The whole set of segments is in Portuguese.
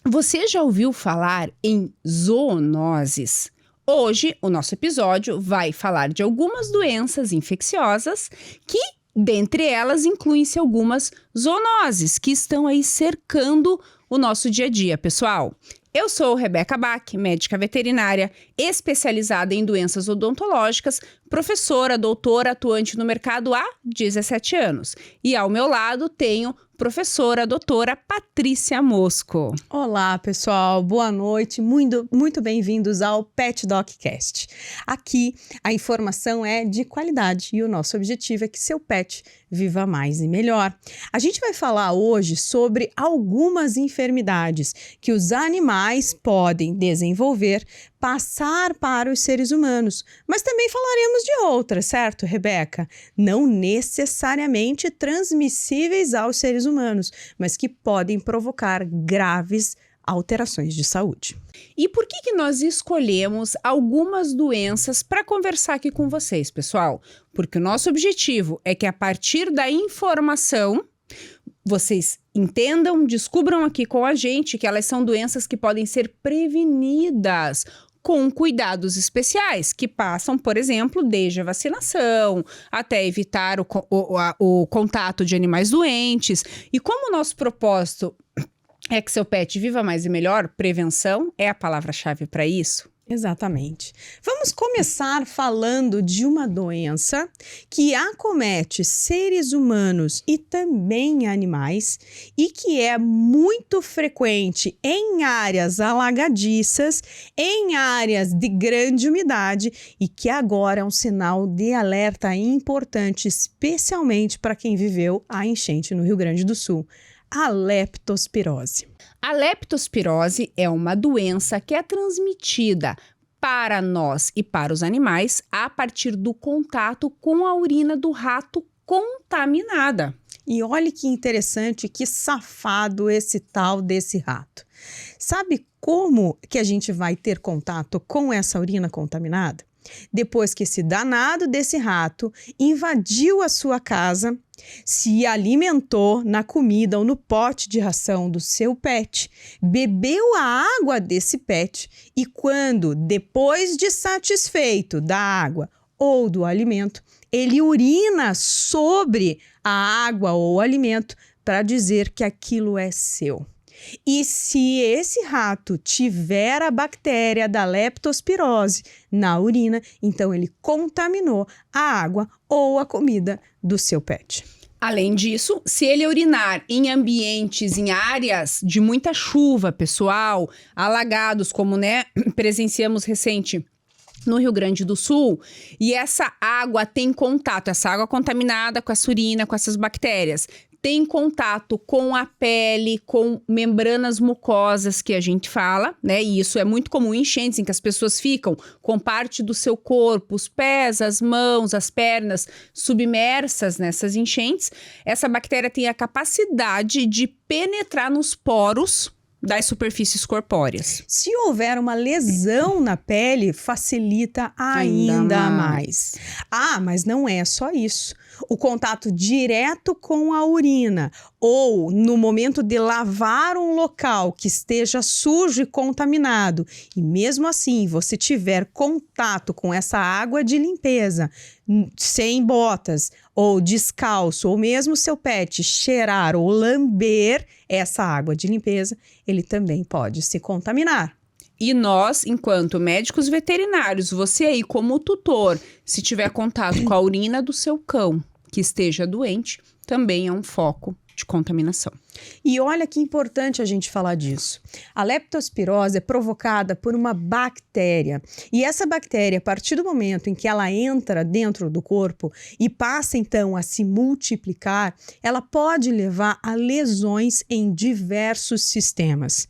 Você já ouviu falar em zoonoses? Hoje, o nosso episódio vai falar de algumas doenças infecciosas que, dentre elas, incluem-se algumas zoonoses que estão aí cercando o nosso dia a dia, pessoal. Eu sou Rebeca Bach, médica veterinária, especializada em doenças odontológicas, professora, doutora, atuante no mercado há 17 anos. E ao meu lado tenho professora, doutora Patrícia Mosco. Olá, pessoal. Boa noite. Muito bem-vindos ao Pet Doccast. Aqui a informação é de qualidade e o nosso objetivo é que seu pet viva mais e melhor. A gente vai falar hoje sobre algumas enfermidades que os animais podem desenvolver, passar para os seres humanos, mas também falaremos de outras, certo, Rebeca? Não necessariamente transmissíveis aos seres humanos, mas que podem provocar graves alterações de saúde. E por que nós escolhemos algumas doenças para conversar aqui com vocês, pessoal? Porque o nosso objetivo é que a partir da informação vocês entendam, descubram aqui com a gente que elas são doenças que podem ser prevenidas com cuidados especiais, que passam, por exemplo, desde a vacinação, até evitar o contato de animais doentes. E como o nosso propósito é que seu pet viva mais e melhor, prevenção é a palavra-chave para isso. Exatamente. Vamos começar falando de uma doença que acomete seres humanos e também animais e que é muito frequente em áreas alagadiças, em áreas de grande umidade e que agora é um sinal de alerta importante, especialmente para quem viveu a enchente no Rio Grande do Sul. A leptospirose. A leptospirose é uma doença que é transmitida para nós e para os animais a partir do contato com a urina do rato contaminada. E olha que interessante, que safado esse tal desse rato. Sabe como que a gente vai ter contato com essa urina contaminada? Depois que esse danado desse rato invadiu a sua casa, se alimentou na comida ou no pote de ração do seu pet, bebeu a água desse pet e quando, depois de satisfeito da água ou do alimento, ele urina sobre a água ou o alimento para dizer que aquilo é seu. E se esse rato tiver a bactéria da leptospirose na urina, então ele contaminou a água ou a comida do seu pet. Além disso, se ele urinar em ambientes, em áreas de muita chuva, pessoal, alagados, como presenciamos recente no Rio Grande do Sul, e essa água tem contato, essa água contaminada com essa urina, com essas bactérias, tem contato com a pele, com membranas mucosas que a gente fala, E isso é muito comum em enchentes, em que as pessoas ficam com parte do seu corpo, os pés, as mãos, as pernas, submersas nessas enchentes. Essa bactéria tem a capacidade de penetrar nos poros das superfícies corpóreas. Se houver uma lesão na pele, facilita ainda mais. Mas não é só isso. O contato direto com a urina ou no momento de lavar um local que esteja sujo e contaminado e mesmo assim você tiver contato com essa água de limpeza sem botas ou descalço ou mesmo seu pet cheirar ou lamber essa água de limpeza, ele também pode se contaminar. E nós, enquanto médicos veterinários, você aí como tutor, se tiver contato com a urina do seu cão que esteja doente, também é um foco de contaminação. E olha que importante a gente falar disso. A leptospirose é provocada por uma bactéria. E essa bactéria, a partir do momento em que ela entra dentro do corpo e passa então a se multiplicar, ela pode levar a lesões em diversos sistemas.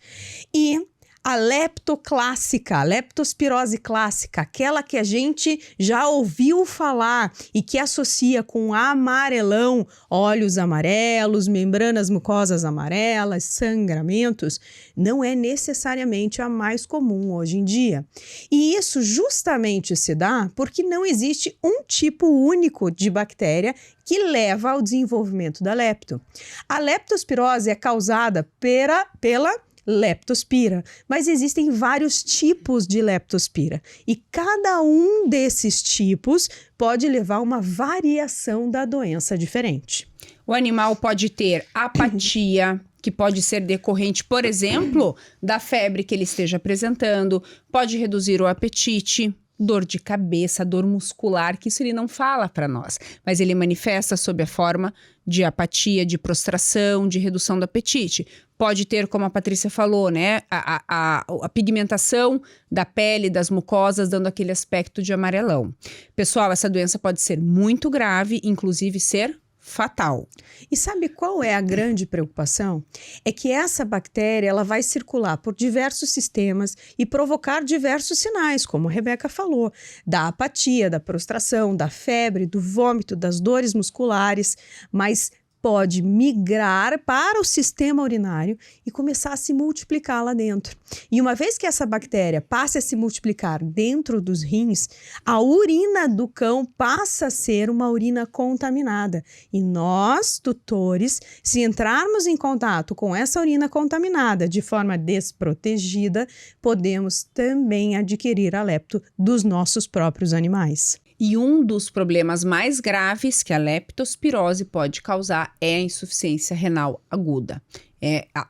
E a leptoclássica, a leptospirose clássica, aquela que a gente já ouviu falar e que associa com amarelão, olhos amarelos, membranas mucosas amarelas, sangramentos, não é necessariamente a mais comum hoje em dia. E isso justamente se dá porque não existe um tipo único de bactéria que leva ao desenvolvimento da lepto. A leptospirose é causada pela leptospira, mas existem vários tipos de leptospira e cada um desses tipos pode levar a uma variação da doença diferente. O animal pode ter apatia, que pode ser decorrente, por exemplo, da febre que ele esteja apresentando, pode reduzir o apetite, dor de cabeça, dor muscular, que isso ele não fala para nós, mas ele manifesta sob a forma de apatia, de prostração, de redução do apetite. Pode ter, como a Patrícia falou, né, a pigmentação da pele, das mucosas, dando aquele aspecto de amarelão. Pessoal, essa doença pode ser muito grave, inclusive ser fatal. E sabe qual é a grande preocupação? É que essa bactéria ela vai circular por diversos sistemas e provocar diversos sinais, como a Rebeca falou, da apatia, da prostração, da febre, do vômito, das dores musculares, mas pode migrar para o sistema urinário e começar a se multiplicar lá dentro. E uma vez que essa bactéria passa a se multiplicar dentro dos rins, a urina do cão passa a ser uma urina contaminada. E nós, tutores, se entrarmos em contato com essa urina contaminada de forma desprotegida, podemos também adquirir a lepto dos nossos próprios animais. E um dos problemas mais graves que a leptospirose pode causar é a insuficiência renal aguda.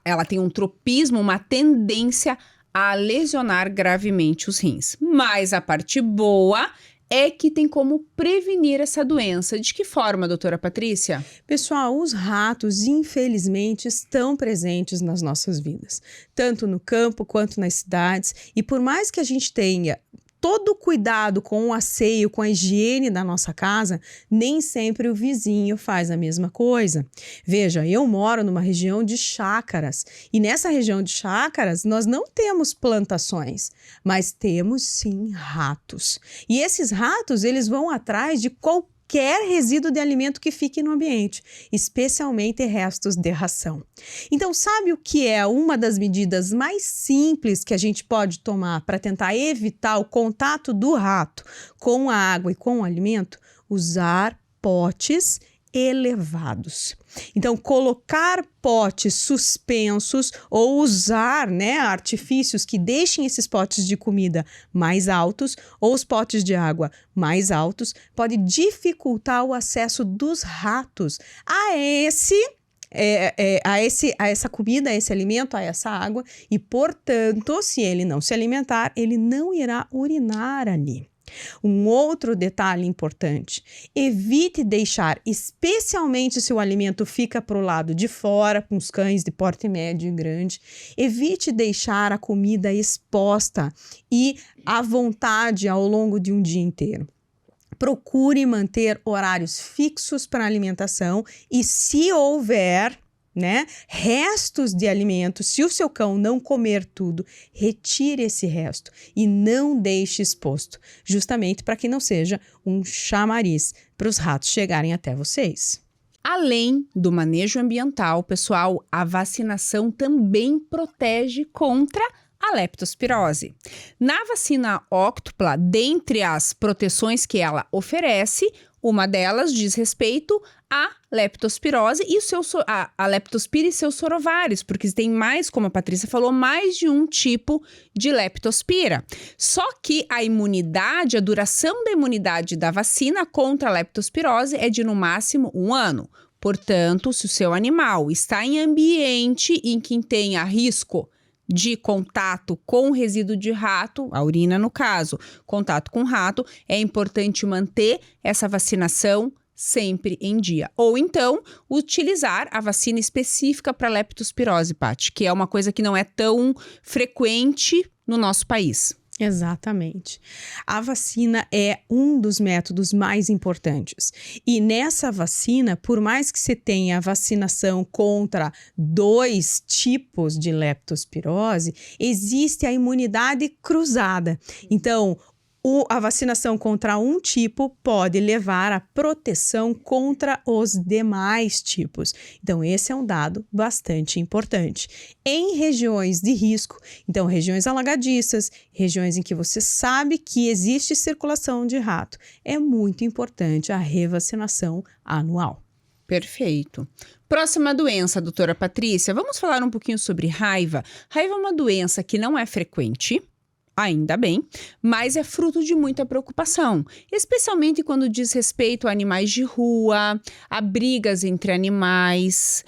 Ela tem um tropismo, uma tendência a lesionar gravemente os rins. Mas a parte boa é que tem como prevenir essa doença. De que forma, doutora Patrícia? Pessoal, os ratos, infelizmente, estão presentes nas nossas vidas, tanto no campo quanto nas cidades. E por mais que a gente tenha todo o cuidado com o asseio, com a higiene da nossa casa, nem sempre o vizinho faz a mesma coisa. Veja, eu moro numa região de chácaras e nessa região de chácaras nós não temos plantações, mas temos sim ratos. E esses ratos, eles vão atrás de qualquer resíduo de alimento que fique no ambiente, especialmente restos de ração. Então, sabe o que é uma das medidas mais simples que a gente pode tomar para tentar evitar o contato do rato com a água e com o alimento? Usar potes elevados. Então, colocar potes suspensos ou usar, artifícios que deixem esses potes de comida mais altos ou os potes de água mais altos pode dificultar o acesso dos ratos a essa comida, a esse alimento, a essa água e, portanto, se ele não se alimentar, ele não irá urinar ali. Um outro detalhe importante, evite deixar, especialmente se o alimento fica para o lado de fora, com os cães de porte médio e grande, evite deixar a comida exposta e à vontade ao longo de um dia inteiro. Procure manter horários fixos para alimentação e se houver restos de alimentos, se o seu cão não comer tudo, retire esse resto e não deixe exposto, justamente para que não seja um chamariz para os ratos chegarem até vocês. Além do manejo ambiental, pessoal, a vacinação também protege contra a leptospirose. Na vacina óctupla, dentre as proteções que ela oferece, uma delas diz respeito à leptospirose e a leptospira e seus sorovários, porque tem mais, como a Patrícia falou, mais de um tipo de leptospira. Só que a duração da imunidade da vacina contra a leptospirose é de no máximo 1 ano. Portanto, se o seu animal está em ambiente em que tenha risco de contato com resíduo de rato, a urina no caso, contato com rato, é importante manter essa vacinação sempre em dia. Ou então, utilizar a vacina específica para leptospirose, Paty, que é uma coisa que não é tão frequente no nosso país. Exatamente. A vacina é um dos métodos mais importantes. E nessa vacina, por mais que você tenha a vacinação contra 2 tipos de leptospirose, existe a imunidade cruzada. Então, a vacinação contra um tipo pode levar à proteção contra os demais tipos. Então, esse é um dado bastante importante. Em regiões de risco, então regiões alagadiças, regiões em que você sabe que existe circulação de rato, é muito importante a revacinação anual. Perfeito. Próxima doença, doutora Patrícia, vamos falar um pouquinho sobre raiva. Raiva é uma doença que não é frequente, ainda bem, mas é fruto de muita preocupação, especialmente quando diz respeito a animais de rua, a brigas entre animais,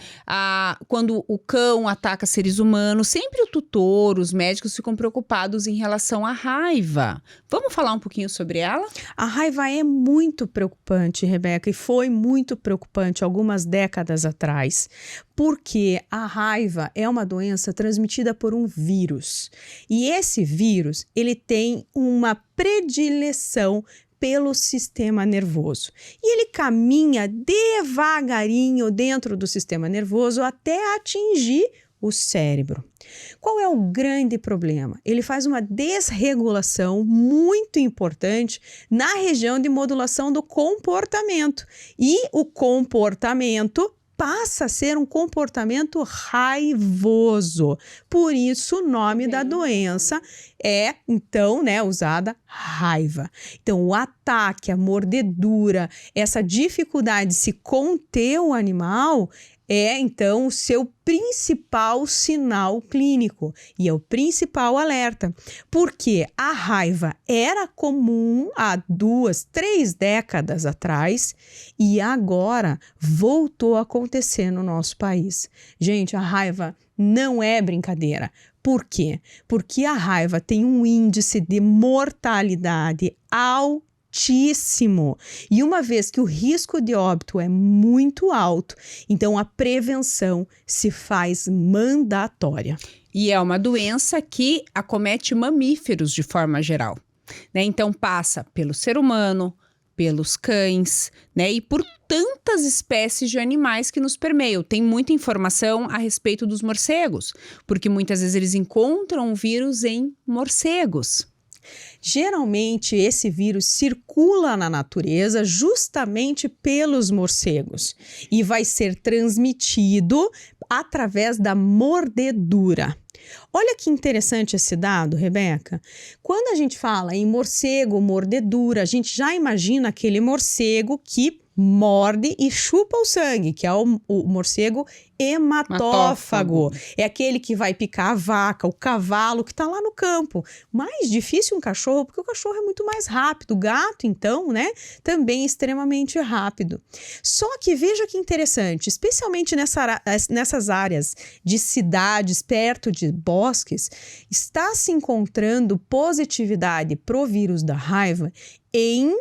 quando o cão ataca seres humanos. Sempre o tutor, os médicos ficam preocupados em relação à raiva. Vamos falar um pouquinho sobre ela? A raiva é muito preocupante, Rebeca, e foi muito preocupante algumas décadas atrás, porque a raiva é uma doença transmitida por um vírus. E esse vírus, ele tem uma predileção pelo sistema nervoso. E ele caminha devagarinho dentro do sistema nervoso até atingir o cérebro. Qual é o grande problema? Ele faz uma desregulação muito importante na região de modulação do comportamento. E o comportamento passa a ser um comportamento raivoso. Por isso, o nome da doença é, então, usada raiva. Então, o ataque, a mordedura, essa dificuldade de se conter o animal é, então, o seu principal sinal clínico e é o principal alerta, porque a raiva era comum há 2, 3 décadas atrás e agora voltou a acontecer no nosso país. Gente, a raiva não é brincadeira. Por quê? Porque a raiva tem um índice de mortalidade altíssimo. E uma vez que o risco de óbito é muito alto, então a prevenção se faz mandatória. E é uma doença que acomete mamíferos de forma geral, né? Então passa pelo ser humano, pelos cães, né? E por tantas espécies de animais que nos permeiam. Tem muita informação a respeito dos morcegos, porque muitas vezes eles encontram o vírus em morcegos. Geralmente, esse vírus circula na natureza justamente pelos morcegos e vai ser transmitido através da mordedura. Olha que interessante esse dado, Rebeca. Quando a gente fala em morcego, mordedura, a gente já imagina aquele morcego que morde e chupa o sangue, que é o morcego hematófago. É aquele que vai picar a vaca, o cavalo que está lá no campo. Mais difícil um cachorro, porque o cachorro é muito mais rápido. O gato, então, também extremamente rápido. Só que veja que interessante, especialmente nessas áreas de cidades, perto de bosques, está se encontrando positividade pro vírus da raiva em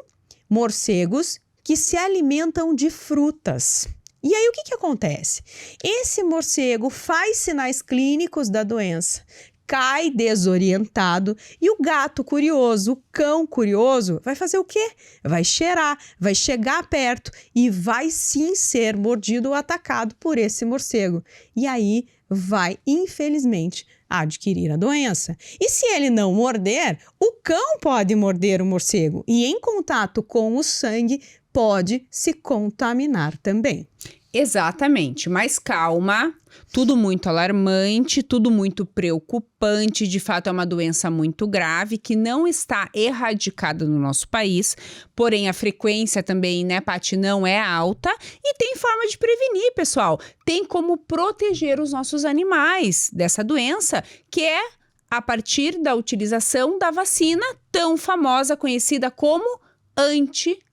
morcegos que se alimentam de frutas. E aí o que acontece? Esse morcego faz sinais clínicos da doença, cai desorientado e o gato curioso, o cão curioso, vai fazer o quê? Vai cheirar, vai chegar perto e vai sim ser mordido ou atacado por esse morcego. E aí vai, infelizmente, adquirir a doença. E se ele não morder, o cão pode morder o morcego e em contato com o sangue pode se contaminar também. Exatamente, mas calma, tudo muito alarmante, tudo muito preocupante, de fato é uma doença muito grave que não está erradicada no nosso país, porém a frequência também, Paty, não é alta e tem forma de prevenir, pessoal, tem como proteger os nossos animais dessa doença, que é a partir da utilização da vacina tão famosa, conhecida como antirrábica.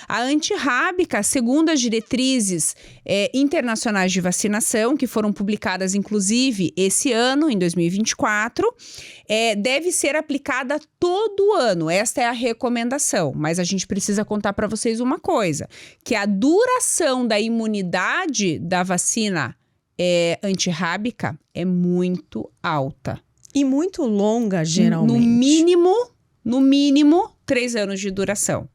A antirrábica, segundo as diretrizes internacionais de vacinação, que foram publicadas inclusive esse ano, em 2024, deve ser aplicada todo ano. Esta é a recomendação, mas a gente precisa contar para vocês uma coisa, que a duração da imunidade da vacina antirrábica é muito alta. E muito longa, geralmente. No mínimo, 3 anos de duração.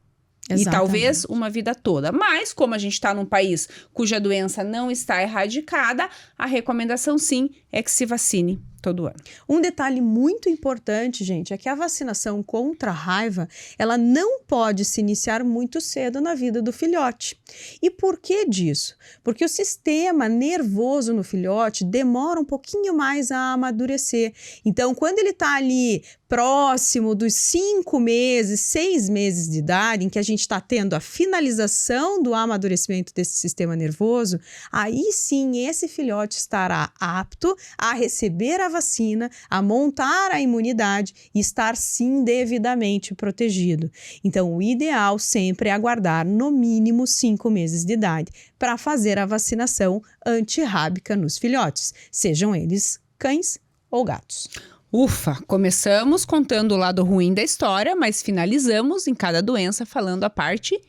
Exatamente. E talvez uma vida toda. Mas, como a gente está num país cuja doença não está erradicada, a recomendação sim é que se vacine. Todo ano. Um detalhe muito importante, gente, é que a vacinação contra a raiva, ela não pode se iniciar muito cedo na vida do filhote. E por que disso? Porque o sistema nervoso no filhote demora um pouquinho mais a amadurecer. Então, quando ele está ali próximo dos 5 meses, 6 meses de idade, em que a gente está tendo a finalização do amadurecimento desse sistema nervoso, aí sim esse filhote estará apto a receber a vacina, a montar a imunidade e estar sim devidamente protegido. Então, o ideal sempre é aguardar no mínimo 5 meses de idade para fazer a vacinação antirrábica nos filhotes, sejam eles cães ou gatos. Ufa, começamos contando o lado ruim da história, mas finalizamos em cada doença falando a parte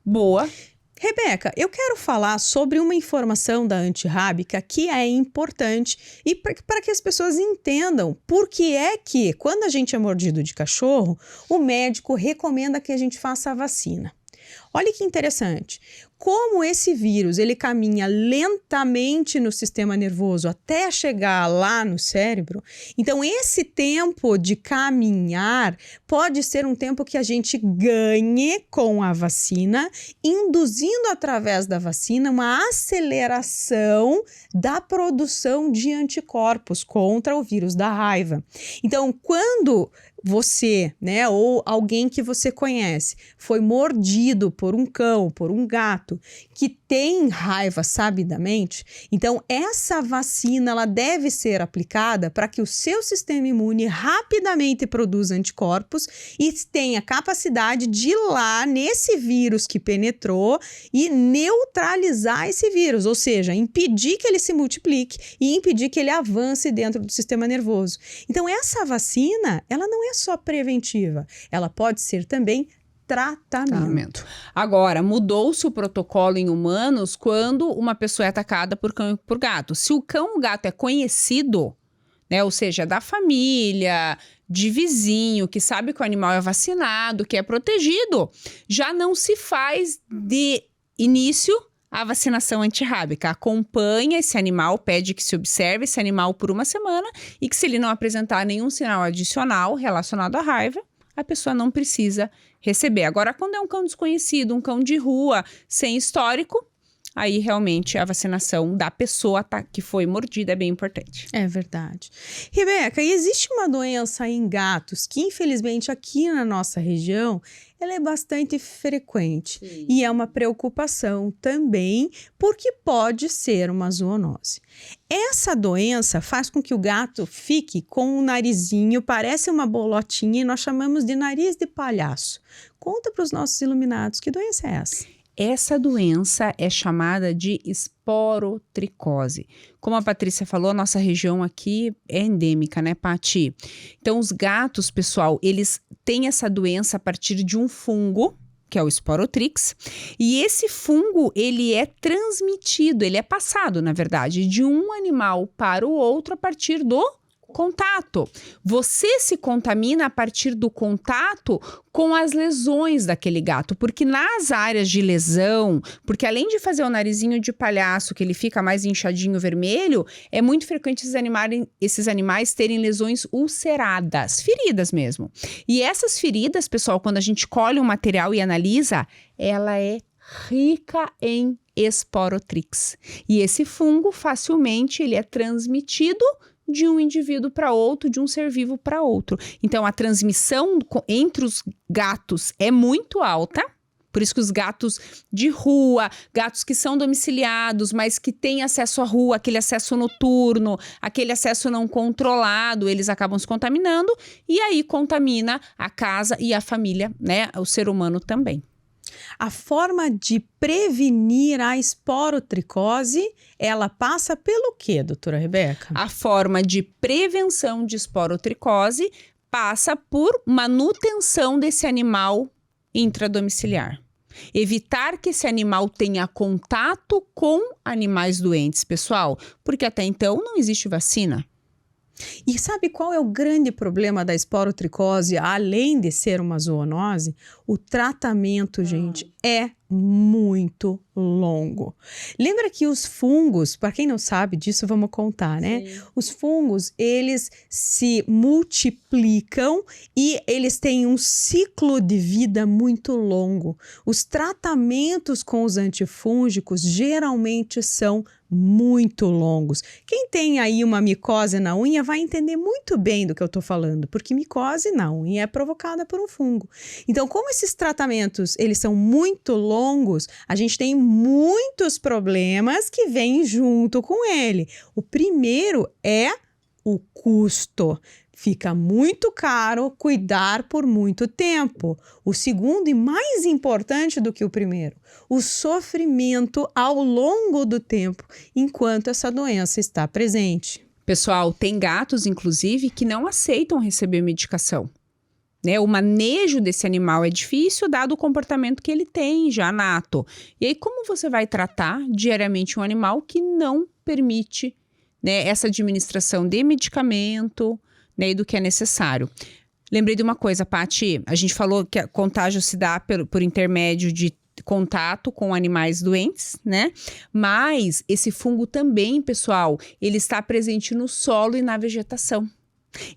boa. Rebeca, eu quero falar sobre uma informação da antirrábica que é importante e para que as pessoas entendam por que é que, quando a gente é mordido de cachorro, o médico recomenda que a gente faça a vacina. Olha que interessante. Como esse vírus ele caminha lentamente no sistema nervoso até chegar lá no cérebro, então esse tempo de caminhar pode ser um tempo que a gente ganhe com a vacina, induzindo através da vacina uma aceleração da produção de anticorpos contra o vírus da raiva. Então, quando você, né, ou alguém que você conhece, foi mordido por um cão, por um gato, que tem raiva sabidamente, então essa vacina ela deve ser aplicada para que o seu sistema imune rapidamente produza anticorpos e tenha capacidade de ir lá nesse vírus que penetrou e neutralizar esse vírus, ou seja, impedir que ele se multiplique e impedir que ele avance dentro do sistema nervoso. Então essa vacina, ela não é só preventiva, ela pode ser também tratamento. Agora, mudou-se o protocolo em humanos quando uma pessoa é atacada por cão e por gato. Se o cão ou o gato é conhecido, né, ou seja, da família, de vizinho, que sabe que o animal é vacinado, que é protegido, já não se faz de início a vacinação antirrábica. Acompanha esse animal, pede que se observe esse animal por uma semana e que se ele não apresentar nenhum sinal adicional relacionado à raiva, a pessoa não precisa receber. Agora, quando é um cão desconhecido, um cão de rua, sem histórico, aí realmente a vacinação da pessoa que foi mordida é bem importante. É verdade. Rebeca, e existe uma doença em gatos que, infelizmente, aqui na nossa região, ela é bastante frequente. Sim. E é uma preocupação também, porque pode ser uma zoonose. Essa doença faz com que o gato fique com um narizinho, parece uma bolotinha, e nós chamamos de nariz de palhaço. Conta para os nossos iluminados, que doença é essa? Essa doença é chamada de esporotricose. Como a Patrícia falou, a nossa região aqui é endêmica, né, Pati? Então, os gatos, pessoal, eles têm essa doença a partir de um fungo, que é o Sporotrix, e esse fungo, ele é transmitido, ele é passado, na verdade, de um animal para o outro a partir do contato. Você se contamina a partir do contato com as lesões daquele gato, porque nas áreas de lesão, porque além de fazer o narizinho de palhaço, que ele fica mais inchadinho vermelho, é muito frequente esses animais terem lesões ulceradas, feridas mesmo. E essas feridas, pessoal, quando a gente colhe um material e analisa, ela é rica em Sporotrix. E esse fungo, facilmente, ele é transmitido de um indivíduo para outro, de um ser vivo para outro. Então, a transmissão entre os gatos é muito alta. Por isso que os gatos de rua, gatos que são domiciliados, mas que têm acesso à rua, aquele acesso noturno, aquele acesso não controlado, eles acabam se contaminando e aí contamina a casa e a família, né? O ser humano também. A forma de prevenir a esporotricose, ela passa pelo quê, doutora Rebeca? A forma de prevenção de esporotricose passa por manutenção desse animal intradomiciliar. Evitar que esse animal tenha contato com animais doentes, pessoal, porque até então não existe vacina. E sabe qual é o grande problema da esporotricose, além de ser uma zoonose? O tratamento, gente, é muito longo. Lembra que os fungos, para quem não sabe disso, vamos contar, né? Sim. Os fungos, eles se multiplicam e eles têm um ciclo de vida muito longo. Os tratamentos com os antifúngicos geralmente são muito longos. Quem tem aí uma micose na unha vai entender muito bem do que eu estou falando, porque micose na unha é provocada por um fungo. Então, como esses tratamentos, eles são muito longos, a gente tem muitos problemas que vêm junto com ele. O primeiro é o custo. Fica muito caro cuidar por muito tempo. O segundo, e mais importante do que o primeiro, o sofrimento ao longo do tempo, enquanto essa doença está presente. Pessoal, tem gatos, inclusive, que não aceitam receber medicação. Né? O manejo desse animal é difícil, dado o comportamento que ele tem já nato. E aí, como você vai tratar diariamente um animal que não permite, né, essa administração de medicamento, né, e do que é necessário? Lembrei de uma coisa, Paty, a gente falou que a contágio se dá por intermédio de contato com animais doentes, né? Mas esse fungo também, pessoal, ele está presente no solo e na vegetação.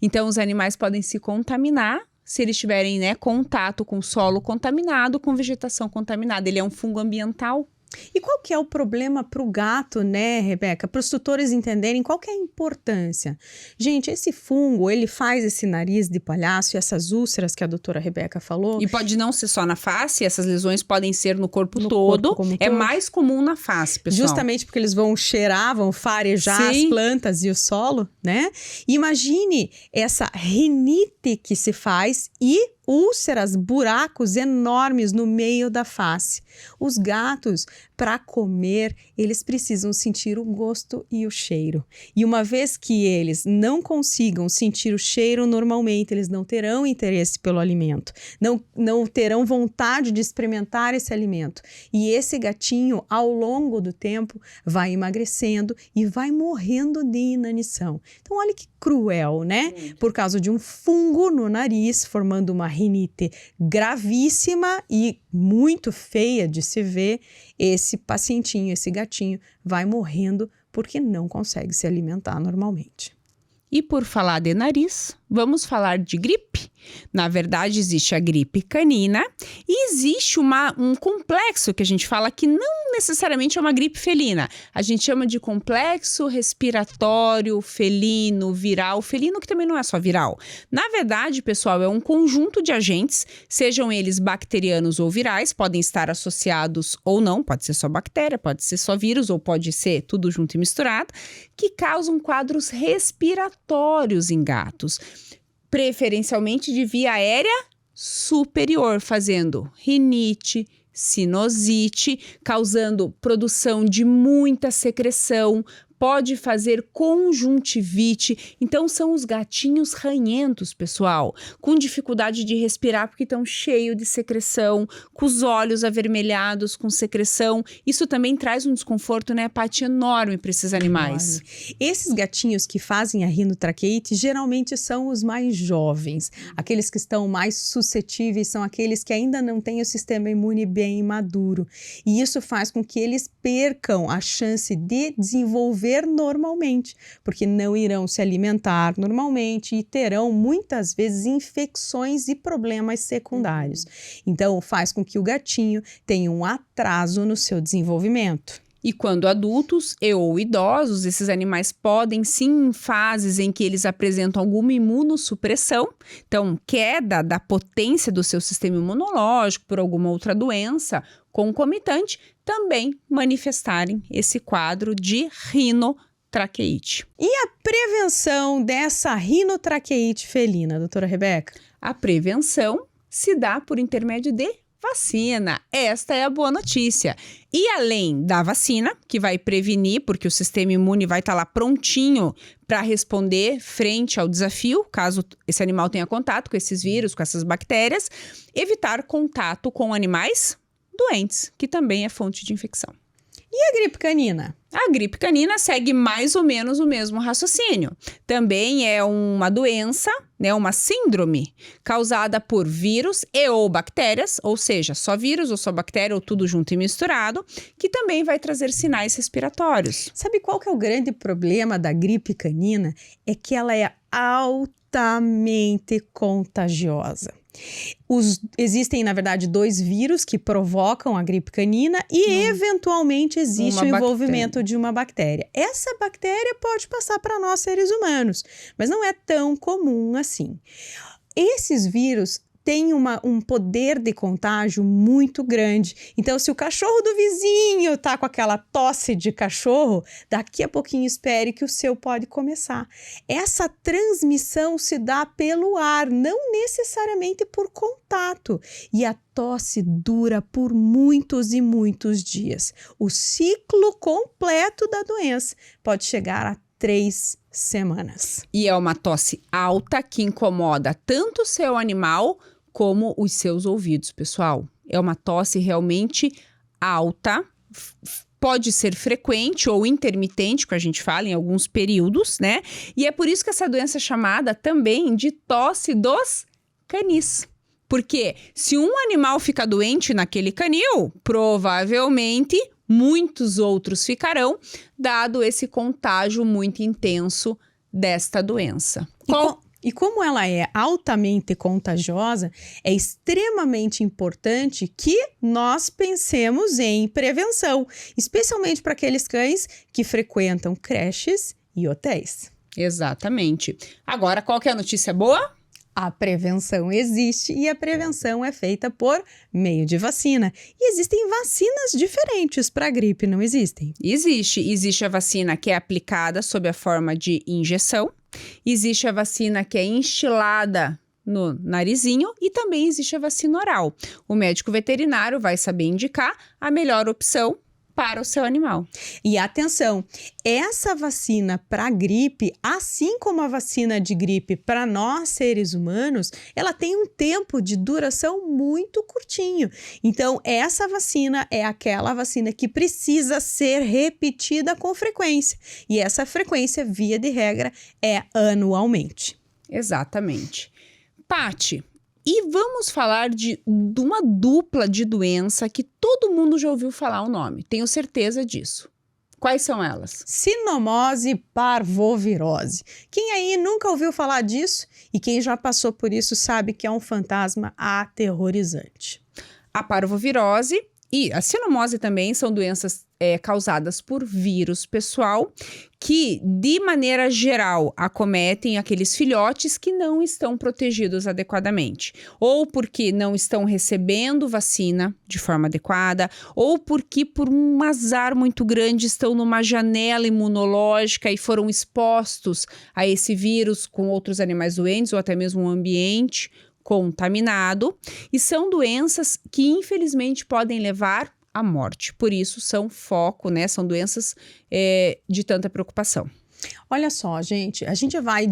Então, os animais podem se contaminar se eles tiverem, né, contato com solo contaminado, com vegetação contaminada. Ele é um fungo ambiental. E qual que é o problema para o gato, né, Rebeca? Para os tutores entenderem qual que é a importância. Gente, esse fungo, ele faz esse nariz de palhaço e essas úlceras que a doutora Rebeca falou. E pode não ser só na face, essas lesões podem ser no corpo todo. É mais comum na face, pessoal. Justamente porque eles vão cheirar, vão farejar Sim. as plantas e o solo, né? Imagine essa rinite que se faz e úlceras, buracos enormes no meio da face. Os gatos, para comer, eles precisam sentir o gosto e o cheiro. E uma vez que eles não consigam sentir o cheiro normalmente, eles não terão interesse pelo alimento, não terão vontade de experimentar esse alimento. E esse gatinho, ao longo do tempo, vai emagrecendo e vai morrendo de inanição. Então, olha que cruel, né? Por causa de um fungo no nariz, formando uma rinite gravíssima e muito feia de se ver, esse pacientinho, esse gatinho, vai morrendo porque não consegue se alimentar normalmente. E por falar de nariz, vamos falar de gripe. Na verdade, existe a gripe canina e existe um complexo que a gente fala que não necessariamente é uma gripe felina. A gente chama de complexo respiratório felino, viral. Felino que também não é só viral. Na verdade, pessoal, é um conjunto de agentes, sejam eles bacterianos ou virais, podem estar associados ou não, pode ser só bactéria, pode ser só vírus ou pode ser tudo junto e misturado, que causam quadros respiratórios em gatos. Preferencialmente de via aérea superior, fazendo rinite, sinusite, causando produção de muita secreção, pode fazer conjuntivite. Então, são os gatinhos ranhentos, pessoal, com dificuldade de respirar porque estão cheios de secreção, com os olhos avermelhados, com secreção. Isso também traz um desconforto, né, Paty, enorme para esses animais. Esses gatinhos que fazem a rinotraqueite geralmente são os mais jovens. Aqueles que estão mais suscetíveis são aqueles que ainda não têm o sistema imune bem maduro. E isso faz com que eles percam a chance de desenvolver normalmente, porque não irão se alimentar normalmente e terão muitas vezes infecções e problemas secundários. Então, faz com que o gatinho tenha um atraso no seu desenvolvimento. E quando adultos ou idosos, esses animais podem sim, em fases em que eles apresentam alguma imunossupressão, então queda da potência do seu sistema imunológico por alguma outra doença concomitante, também manifestarem esse quadro de rinotraqueite. E a prevenção dessa rinotraqueite felina, doutora Rebeca? A prevenção se dá por intermédio de vacina. Esta é a boa notícia. E além da vacina, que vai prevenir, porque o sistema imune vai estar lá prontinho para responder frente ao desafio, caso esse animal tenha contato com esses vírus, com essas bactérias, evitar contato com animais doentes, que também é fonte de infecção. E a gripe canina? A gripe canina segue mais ou menos o mesmo raciocínio. Também é uma doença, né, uma síndrome causada por vírus e ou bactérias, ou seja, só vírus ou só bactéria ou tudo junto e misturado, que também vai trazer sinais respiratórios. Sabe qual que é o grande problema da gripe canina? É que ela é altamente contagiosa. Existem, na verdade, 2 vírus que provocam a gripe canina e, eventualmente, existe o envolvimento de uma bactéria. Essa bactéria pode passar para nós, seres humanos, mas não é tão comum assim. Esses vírus têm um poder de contágio muito grande. Então, se o cachorro do vizinho está com aquela tosse de cachorro, daqui a pouquinho espere que o seu pode começar. Essa transmissão se dá pelo ar, não necessariamente por contato. E a tosse dura por muitos e muitos dias. O ciclo completo da doença pode chegar a 3 semanas. E é uma tosse alta que incomoda tanto o seu animal como os seus ouvidos, pessoal. É uma tosse realmente alta, pode ser frequente ou intermitente, que a gente fala em alguns períodos, né? E é por isso que essa doença é chamada também de tosse dos canis. Porque se um animal fica doente naquele canil, provavelmente muitos outros ficarão, dado esse contágio muito intenso desta doença. E como ela é altamente contagiosa, é extremamente importante que nós pensemos em prevenção, especialmente para aqueles cães que frequentam creches e hotéis. Exatamente. Agora, qual que é a notícia boa? A prevenção existe e a prevenção é feita por meio de vacina. E existem vacinas diferentes para a gripe, não existem? Existe a vacina que é aplicada sob a forma de injeção, existe a vacina que é instilada no narizinho e também existe a vacina oral. O médico veterinário vai saber indicar a melhor opção para o seu animal. E atenção, essa vacina para gripe, assim como a vacina de gripe para nós seres humanos, ela tem um tempo de duração muito curtinho. Então, essa vacina é aquela vacina que precisa ser repetida com frequência. E essa frequência, via de regra, é anualmente. Exatamente. Paty, e vamos falar de uma dupla de doença que todo mundo já ouviu falar o nome. Tenho certeza disso. Quais são elas? Sinomose e parvovirose. Quem aí nunca ouviu falar disso? E quem já passou por isso sabe que é um fantasma aterrorizante. A parvovirose e a sinomose também são doenças causadas por vírus, pessoal, que, de maneira geral, acometem aqueles filhotes que não estão protegidos adequadamente. Ou porque não estão recebendo vacina de forma adequada, ou porque, por um azar muito grande, estão numa janela imunológica e foram expostos a esse vírus com outros animais doentes, ou até mesmo um ambiente contaminado. E são doenças que, infelizmente, podem levar a morte. Por isso, são foco, né? São doenças de tanta preocupação. Olha só, gente, a gente vai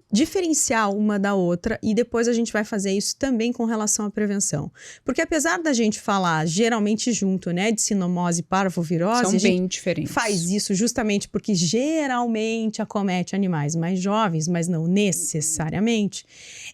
diferenciar uma da outra e depois a gente vai fazer isso também com relação à prevenção. Porque apesar da gente falar geralmente junto, né, de sinomose e parvovirose, são bem diferentes. Faz isso justamente porque geralmente acomete animais mais jovens, mas não necessariamente.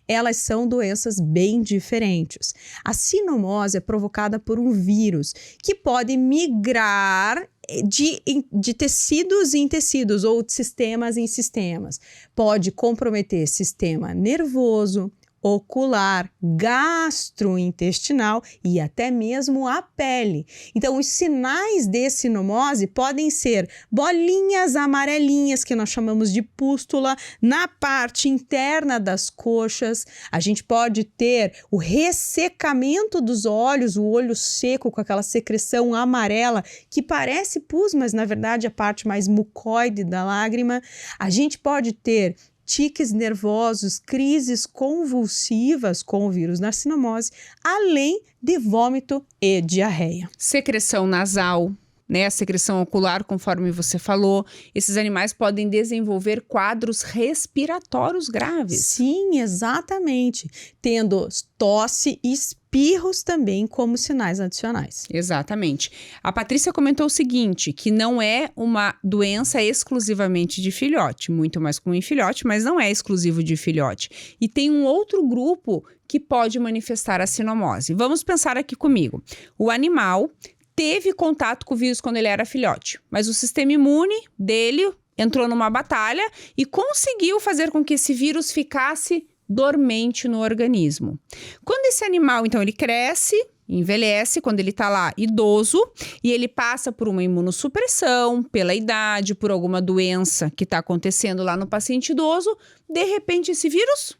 Elas são doenças bem diferentes. A sinomose é provocada por um vírus que pode migrar de tecidos em tecidos ou de sistemas em sistemas. Pode comprometer sistema nervoso, ocular, gastrointestinal e até mesmo a pele. Então, os sinais de sinomose podem ser bolinhas amarelinhas, que nós chamamos de pústula, na parte interna das coxas. A gente pode ter o ressecamento dos olhos, o olho seco com aquela secreção amarela que parece pus, mas na verdade é a parte mais mucoide da lágrima. A gente pode ter tiques nervosos, crises convulsivas com o vírus da sinomose, além de vômito e diarreia. Secreção nasal, né, a secreção ocular, conforme você falou. Esses animais podem desenvolver quadros respiratórios graves. Sim, exatamente. Tendo tosse e espirros também como sinais adicionais. Exatamente. A Patrícia comentou o seguinte, que não é uma doença exclusivamente de filhote, muito mais comum em filhote, mas não é exclusivo de filhote. E tem um outro grupo que pode manifestar a sinomose. Vamos pensar aqui comigo. O animal teve contato com o vírus quando ele era filhote, mas o sistema imune dele entrou numa batalha e conseguiu fazer com que esse vírus ficasse dormente no organismo. Quando esse animal, então, ele cresce, envelhece, quando ele tá lá idoso, e ele passa por uma imunossupressão, pela idade, por alguma doença que tá acontecendo lá no paciente idoso, de repente esse vírus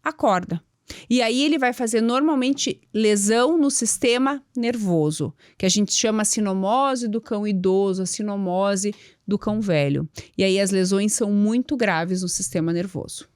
acorda. E aí ele vai fazer normalmente lesão no sistema nervoso, que a gente chama sinomose do cão idoso, a sinomose do cão velho. E aí as lesões são muito graves no sistema nervoso.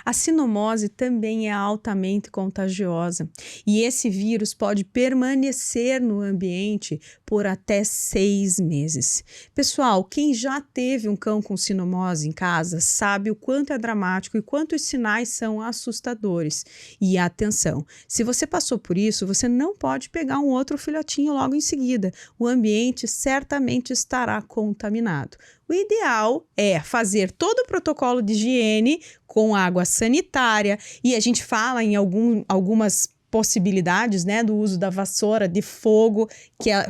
A sinomose também é altamente contagiosa e esse vírus pode permanecer no ambiente por até 6 meses. Pessoal, quem já teve um cão com sinomose em casa sabe o quanto é dramático e quanto os sinais são assustadores. E atenção, se você passou por isso, você não pode pegar um outro filhotinho logo em seguida. O ambiente certamente estará contaminado. O ideal é fazer todo o protocolo de higiene com água sanitária e a gente fala em algumas possibilidades, né, do uso da vassoura de fogo, que é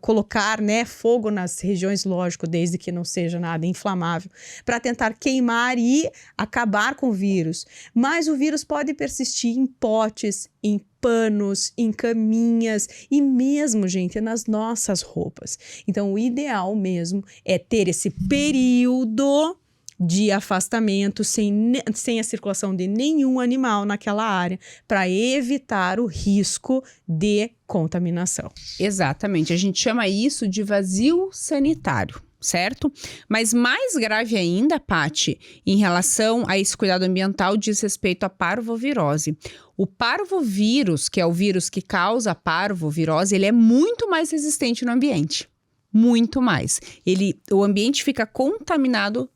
colocar, né, fogo nas regiões, lógico, desde que não seja nada inflamável, para tentar queimar e acabar com o vírus. Mas o vírus pode persistir em potes, em panos, em caminhas e mesmo, gente, nas nossas roupas. Então, o ideal mesmo é ter esse período de afastamento sem a circulação de nenhum animal naquela área para evitar o risco de contaminação. Exatamente, a gente chama isso de vazio sanitário, certo? Mas mais grave ainda, Paty, em relação a esse cuidado ambiental, diz respeito à parvovirose. O parvovírus, que é o vírus que causa a parvovirose, ele é muito mais resistente no ambiente. Muito mais. O ambiente fica contaminado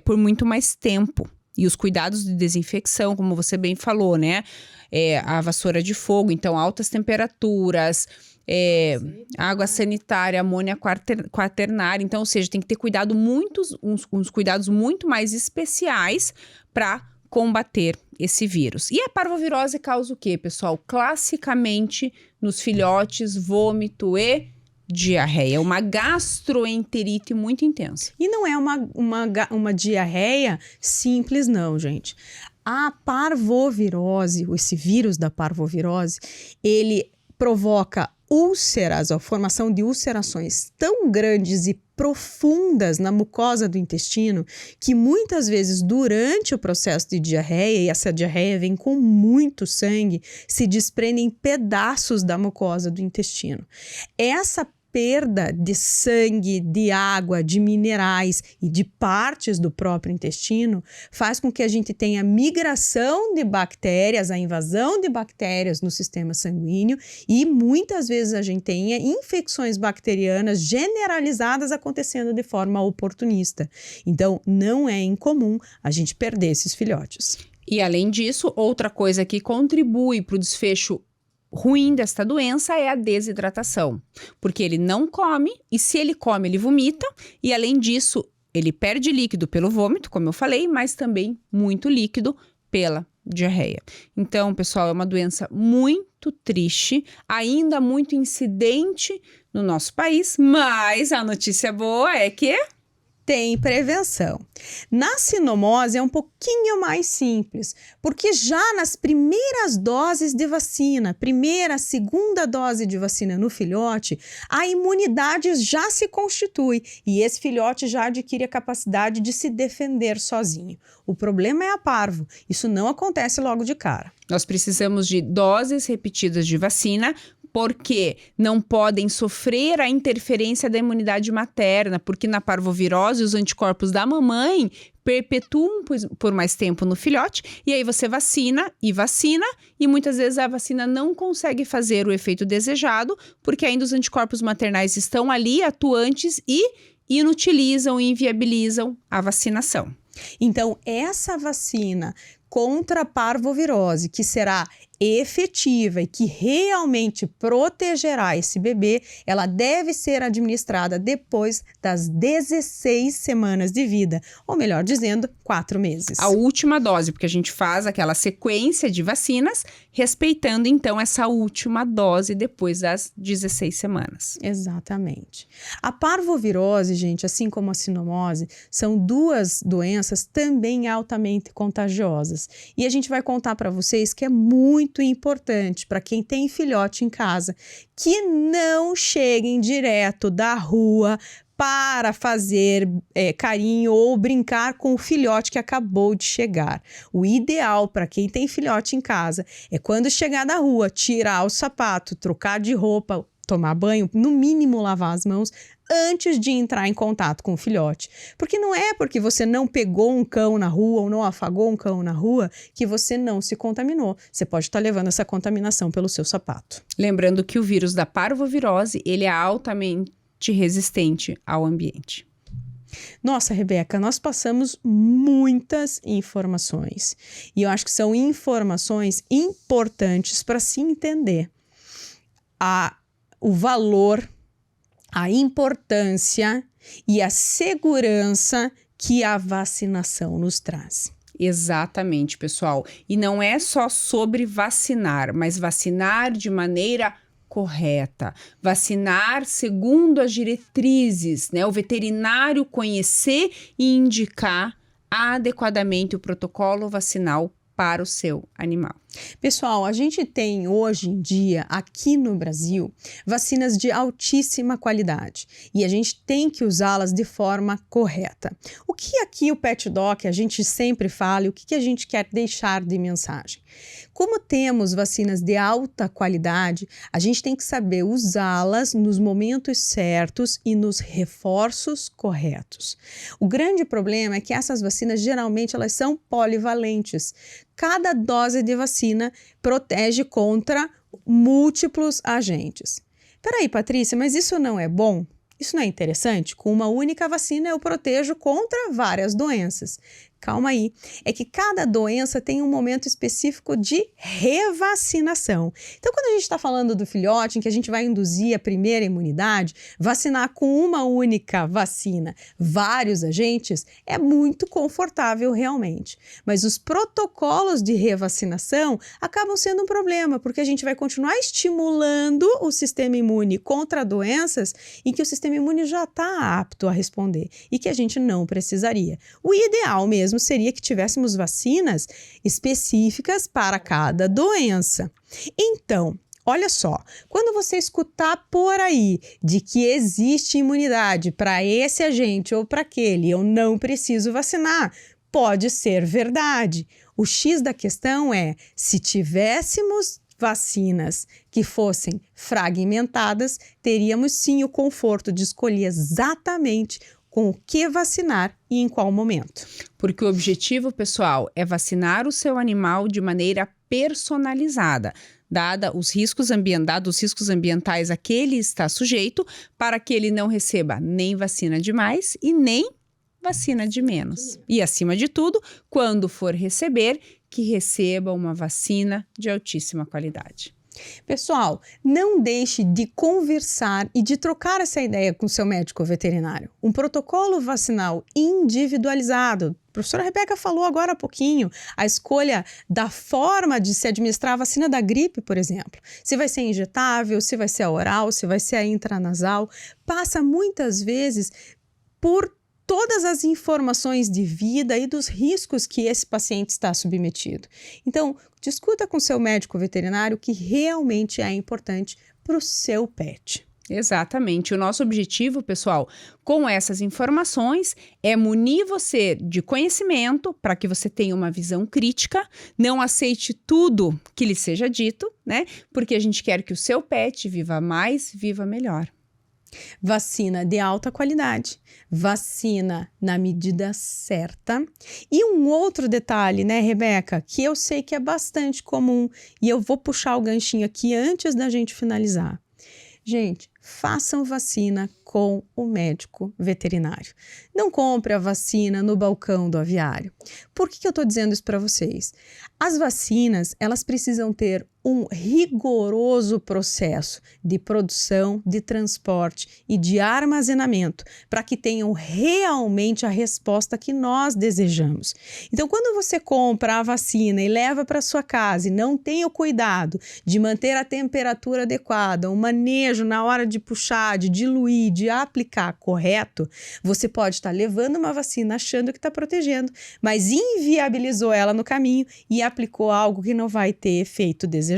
por muito mais tempo. E os cuidados de desinfecção, como você bem falou, né? A vassoura de fogo, então altas temperaturas, água sanitária, amônia quaternária. Então, ou seja, tem que ter uns cuidados muito mais especiais para combater esse vírus. E a parvovirose causa o quê, pessoal? Classicamente, nos filhotes, vômito e diarreia, uma gastroenterite muito intensa. E não é uma diarreia simples não, gente. A parvovirose, esse vírus da parvovirose, ele provoca úlceras, a formação de ulcerações tão grandes e profundas na mucosa do intestino, que muitas vezes durante o processo de diarreia, e essa diarreia vem com muito sangue, se desprendem pedaços da mucosa do intestino. Essa perda de sangue, de água, de minerais e de partes do próprio intestino faz com que a gente tenha migração de bactérias, a invasão de bactérias no sistema sanguíneo e muitas vezes a gente tenha infecções bacterianas generalizadas acontecendo de forma oportunista. Então, não é incomum a gente perder esses filhotes. E além disso, outra coisa que contribui para o desfecho ruim desta doença é a desidratação, porque ele não come e se ele come, ele vomita e além disso, ele perde líquido pelo vômito, como eu falei, mas também muito líquido pela diarreia. Então, pessoal, é uma doença muito triste, ainda muito incidente no nosso país, mas a notícia boa é que tem prevenção. Na sinomose é um pouquinho mais simples, porque já nas primeiras doses de vacina, primeira, segunda dose de vacina no filhote, a imunidade já se constitui e esse filhote já adquire a capacidade de se defender sozinho. O problema é a parvo, isso não acontece logo de cara. Nós precisamos de doses repetidas de vacina, porque não podem sofrer a interferência da imunidade materna, porque na parvovirose os anticorpos da mamãe perpetuam por mais tempo no filhote, e aí você vacina, e muitas vezes a vacina não consegue fazer o efeito desejado, porque ainda os anticorpos maternais estão ali atuantes e inutilizam e inviabilizam a vacinação. Então, essa vacina contra a parvovirose, que será efetiva e que realmente protegerá esse bebê, ela deve ser administrada depois das 16 semanas de vida, ou melhor dizendo, 4 meses. A última dose, porque a gente faz aquela sequência de vacinas, respeitando então essa última dose depois das 16 semanas. Exatamente. A parvovirose, gente, assim como a sinomose, são 2 doenças também altamente contagiosas. E a gente vai contar para vocês que é muito importante para quem tem filhote em casa que não cheguem direto da rua para fazer carinho ou brincar com o filhote que acabou de chegar. O ideal para quem tem filhote em casa é quando chegar da rua, tirar o sapato, trocar de roupa, tomar banho, no mínimo lavar as mãos antes de entrar em contato com o filhote. Porque não é porque você não pegou um cão na rua ou não afagou um cão na rua que você não se contaminou. Você pode estar levando essa contaminação pelo seu sapato. Lembrando que o vírus da parvovirose, ele é altamente resistente ao ambiente. Nossa, Rebeca, nós passamos muitas informações. E eu acho que são informações importantes para se entender o valor, a importância e a segurança que a vacinação nos traz. Exatamente, pessoal. E não é só sobre vacinar, mas vacinar de maneira correta. Vacinar segundo as diretrizes, né? O veterinário conhecer e indicar adequadamente o protocolo vacinal para o seu animal. Pessoal, a gente tem hoje em dia, aqui no Brasil, vacinas de altíssima qualidade e a gente tem que usá-las de forma correta. O que aqui o Pet Doc a gente sempre fala e o que a gente quer deixar de mensagem? Como temos vacinas de alta qualidade, a gente tem que saber usá-las nos momentos certos e nos reforços corretos. O grande problema é que essas vacinas geralmente elas são polivalentes. Cada dose de vacina protege contra múltiplos agentes. Peraí, Patrícia, mas isso não é bom? Isso não é interessante? Com uma única vacina eu protejo contra várias doenças. Calma aí, é que cada doença tem um momento específico de revacinação. Então, quando a gente está falando do filhote, em que a gente vai induzir a primeira imunidade, vacinar com uma única vacina vários agentes é muito confortável realmente. Mas os protocolos de revacinação acabam sendo um problema, porque a gente vai continuar estimulando o sistema imune contra doenças em que o sistema imune já está apto a responder e que a gente não precisaria. O ideal mesmo seria que tivéssemos vacinas específicas para cada doença. Então, olha só, quando você escutar por aí de que existe imunidade para esse agente ou para aquele, eu não preciso vacinar, pode ser verdade. O X da questão é, se tivéssemos vacinas que fossem fragmentadas, teríamos sim o conforto de escolher exatamente com o que vacinar e em qual momento. Porque o objetivo, pessoal, é vacinar o seu animal de maneira personalizada, dados os riscos ambientais a que ele está sujeito, para que ele não receba nem vacina de mais e nem vacina de menos. E, acima de tudo, quando for receber, que receba uma vacina de altíssima qualidade. Pessoal, não deixe de conversar e de trocar essa ideia com seu médico veterinário. Um protocolo vacinal individualizado. A professora Rebeca falou agora há pouquinho a escolha da forma de se administrar a vacina da gripe, por exemplo. Se vai ser injetável, se vai ser a oral, se vai ser a intranasal. Passa muitas vezes por todas as informações de vida e dos riscos que esse paciente está submetido. Então, discuta com seu médico veterinário o que realmente é importante para o seu pet. Exatamente. O nosso objetivo, pessoal, com essas informações é munir você de conhecimento para que você tenha uma visão crítica, não aceite tudo que lhe seja dito, né? Porque a gente quer que o seu pet viva mais, viva melhor. Vacina de alta qualidade, vacina na medida certa. E um outro detalhe, né, Rebeca, que eu sei que é bastante comum e eu vou puxar o ganchinho aqui antes da gente finalizar. Gente, façam vacina com o médico veterinário. Não compre a vacina no balcão do aviário. Por que eu estou dizendo isso para vocês? As vacinas, elas precisam ter um rigoroso processo de produção, de transporte e de armazenamento para que tenham realmente a resposta que nós desejamos. Então, quando você compra a vacina e leva para sua casa e não tem o cuidado de manter a temperatura adequada, o manejo na hora de puxar, de diluir, de aplicar correto, você pode estar levando uma vacina achando que está protegendo, mas inviabilizou ela no caminho e aplicou algo que não vai ter efeito desejado.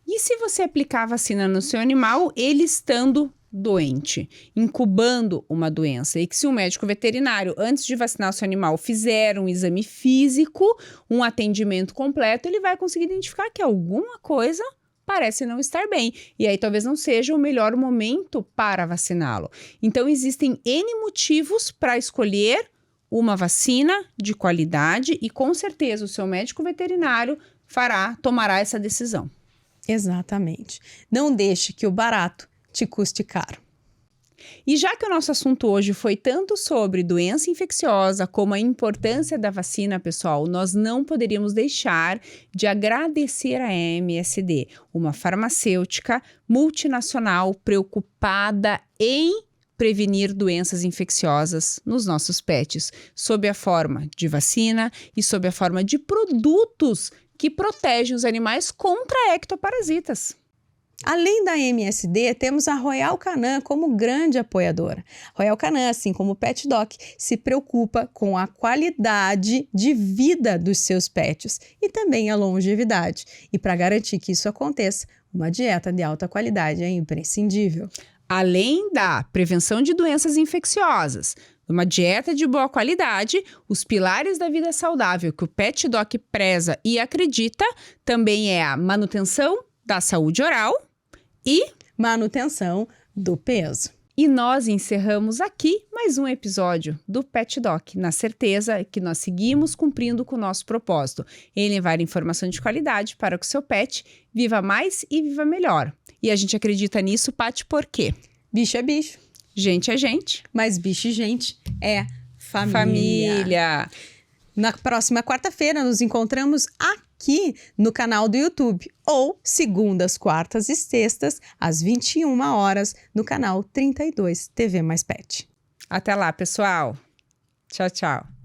E se você aplicar a vacina no seu animal, ele estando doente, incubando uma doença, e que se um médico veterinário, antes de vacinar o seu animal, fizer um exame físico, um atendimento completo, ele vai conseguir identificar que alguma coisa parece não estar bem, e aí talvez não seja o melhor momento para vaciná-lo. Então existem N motivos para escolher uma vacina de qualidade e com certeza o seu médico veterinário tomará essa decisão. Exatamente. Não deixe que o barato te custe caro. E já que o nosso assunto hoje foi tanto sobre doença infecciosa como a importância da vacina, pessoal, nós não poderíamos deixar de agradecer a MSD, uma farmacêutica multinacional preocupada em prevenir doenças infecciosas nos nossos pets, sob a forma de vacina e sob a forma de produtos que protegem os animais contra ectoparasitas. Além da MSD, temos a Royal Canin como grande apoiadora. Royal Canin, assim como o Pet Doc, se preocupa com a qualidade de vida dos seus pets e também a longevidade. E para garantir que isso aconteça, uma dieta de alta qualidade é imprescindível. Além da prevenção de doenças infecciosas, uma dieta de boa qualidade, os pilares da vida saudável que o Pet Doc preza e acredita também é a manutenção da saúde oral e manutenção do peso. E nós encerramos aqui mais um episódio do Pet Doc, na certeza que nós seguimos cumprindo com o nosso propósito, em levar informação de qualidade para que o seu pet viva mais e viva melhor. E a gente acredita nisso, Paty, por quê? Bicho é bicho. Gente é gente. Mas bicho e gente é família. Na próxima quarta-feira nos encontramos aqui no canal do YouTube ou segundas, quartas e sextas às 21 horas no canal 32 TV Mais Pet. Até lá, pessoal. Tchau, tchau.